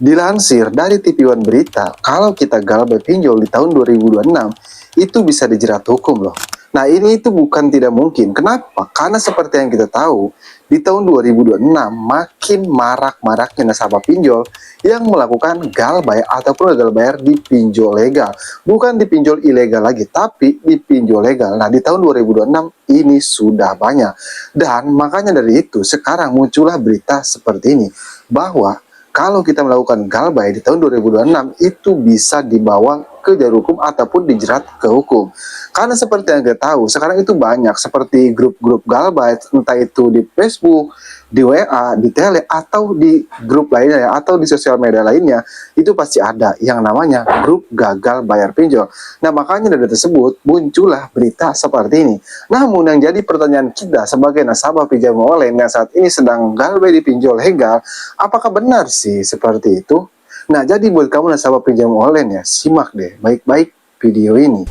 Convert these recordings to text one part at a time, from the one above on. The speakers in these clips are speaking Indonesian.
Dilansir dari TV One Berita, kalau kita galbay pinjol di tahun 2026, itu bisa dijerat hukum loh. Nah, ini itu bukan tidak mungkin. Kenapa? Karena seperti yang kita tahu, di tahun 2026 makin marak-maraknya nasabah pinjol yang melakukan galbay ataupun gagal bayar di pinjol legal. Bukan di pinjol ilegal lagi, tapi di pinjol legal. Nah, di tahun 2026 ini sudah banyak. Dan makanya dari itu, sekarang muncullah berita seperti ini, bahwa kalau kita melakukan galbay di tahun 2026 itu bisa dibawa ke jalur hukum ataupun dijerat ke hukum. Karena seperti yang kita tahu, sekarang itu banyak seperti grup-grup galbay, entah itu di Facebook, di WA, di Tele, atau di grup lainnya, atau di sosial media lainnya, itu pasti ada yang namanya grup gagal bayar pinjol. Nah, makanya dari tersebut muncullah berita seperti ini. Namun yang jadi pertanyaan kita sebagai nasabah pinjam online yang saat ini sedang galbay di pinjol legal, apakah benar sih seperti itu? Nah, jadi buat kamu nasabah pinjam online ya, simak deh baik-baik video ini.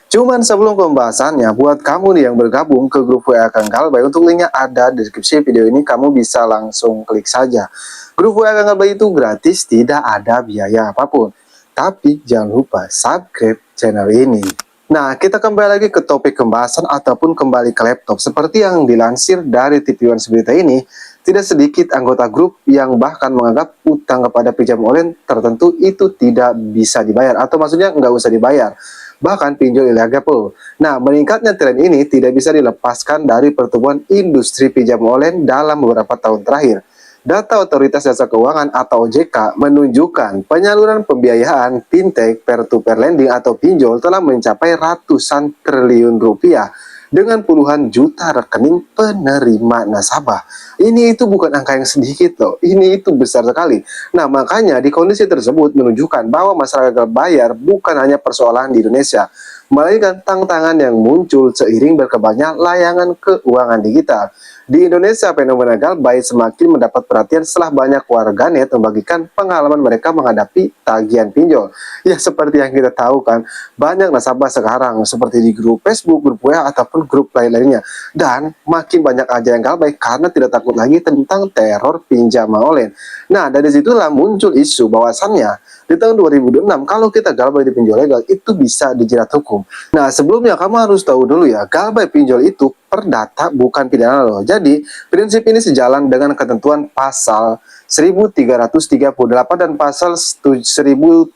Cuman sebelum pembahasannya, buat kamu nih yang bergabung ke grup WA Kang Galbay, untuk linknya ada di deskripsi video ini, kamu bisa langsung klik saja. Grup WA Kang Galbay itu gratis, tidak ada biaya apapun. Tapi jangan lupa subscribe channel ini. Nah, kita kembali lagi ke topik pembahasan ataupun kembali ke laptop. Seperti yang dilansir dari TV One Berita ini, tidak sedikit anggota grup yang bahkan menganggap utang kepada pinjam online tertentu itu tidak bisa dibayar, atau maksudnya nggak usah dibayar, bahkan pinjol ilegal. Nah, meningkatnya tren ini tidak bisa dilepaskan dari pertumbuhan industri pinjam online dalam beberapa tahun terakhir. Data Otoritas Jasa Keuangan atau OJK menunjukkan penyaluran pembiayaan fintech peer-to-peer lending atau pinjol telah mencapai ratusan triliun rupiah dengan puluhan juta rekening penerima nasabah. Ini itu bukan angka yang sedikit loh, ini itu besar sekali. Nah, makanya di kondisi tersebut menunjukkan bahwa masalah gagal bayar bukan hanya persoalan di Indonesia, melainkan tantangan yang muncul seiring berkembangnya layanan keuangan digital. Di Indonesia, fenomena galbay semakin mendapat perhatian setelah banyak warganet membagikan pengalaman mereka menghadapi tagihan pinjol. Ya, seperti yang kita tahu kan, banyak nasabah sekarang seperti di grup Facebook, grup WA, ataupun grup lain-lainnya. Dan makin banyak aja yang galbay karena tidak takut lagi tentang teror pinjaman online. Nah, dari situlah muncul isu bahwasannya di tahun 2026 kalau kita galbay di pinjol legal itu bisa dijerat hukum. Nah, sebelumnya kamu harus tahu dulu ya, galbay pinjol itu perdata bukan pidana loh. Jadi, prinsip ini sejalan dengan ketentuan pasal 1338 dan pasal 1754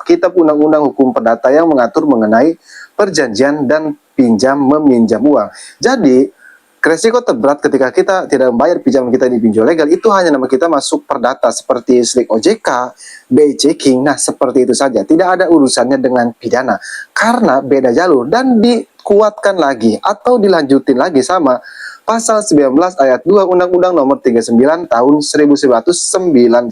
Kitab Undang-Undang Hukum Perdata yang mengatur mengenai perjanjian dan pinjam meminjam uang. Jadi, resiko terberat ketika kita tidak membayar pinjaman kita di pinjol legal itu hanya nama kita masuk perdata seperti SLIK OJK, BI checking. Nah, seperti itu saja. Tidak ada urusannya dengan pidana karena beda jalur, dan dikuatkan lagi atau dilanjutin lagi sama pasal 19 ayat 2 Undang-Undang Nomor 39 Tahun 1999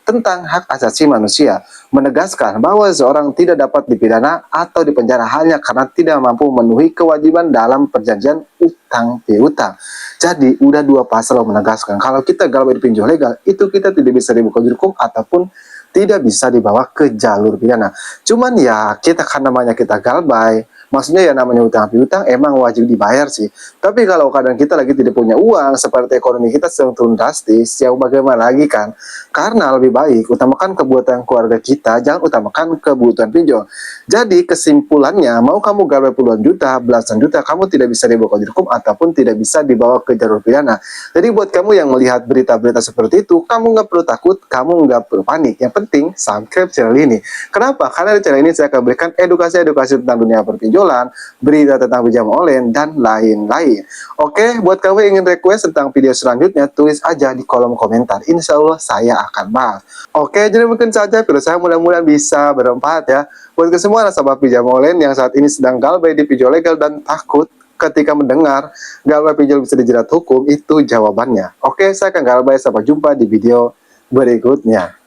tentang hak asasi manusia, menegaskan bahwa seorang tidak dapat dipidana atau dipenjara hanya karena tidak mampu memenuhi kewajiban dalam perjanjian utang piutang. Jadi udah dua pasal yang menegaskan kalau kita galbay di pinjol legal itu kita tidak bisa dibuka hukum ataupun tidak bisa dibawa ke jalur pidana. Cuman ya kita kan namanya kita galbay, maksudnya ya namanya utang piutang emang wajib dibayar sih. Tapi kalau kadang kita lagi tidak punya uang, seperti ekonomi kita sedang turun drastis, ya bagaimana lagi kan? Karena lebih baik utamakan kebutuhan keluarga kita, jangan utamakan kebutuhan pinjol. Jadi kesimpulannya, mau kamu galbay puluhan juta, belasan juta, kamu tidak bisa dibawa ke hukum ataupun tidak bisa dibawa ke jalur pidana. Jadi buat kamu yang melihat berita-berita seperti itu, kamu nggak perlu takut, kamu nggak perlu panik. Yang penting subscribe channel ini. Kenapa? Karena di channel ini saya akan berikan edukasi-edukasi tentang dunia perpinjolan, berita tentang pinjam online, dan lain-lain. Oke, buat kamu yang ingin request tentang video selanjutnya, tulis aja di kolom komentar. Insya Allah saya akan bahas. Oke, jadi mungkin saja video saya mudah-mudahan bisa bermanfaat ya. Buat semua nasabah pinjam online yang saat ini sedang galbay di pinjol legal dan takut ketika mendengar galbay pinjol bisa dijerat hukum, itu jawabannya. Oke, saya akan galbay, sampai jumpa di video berikutnya.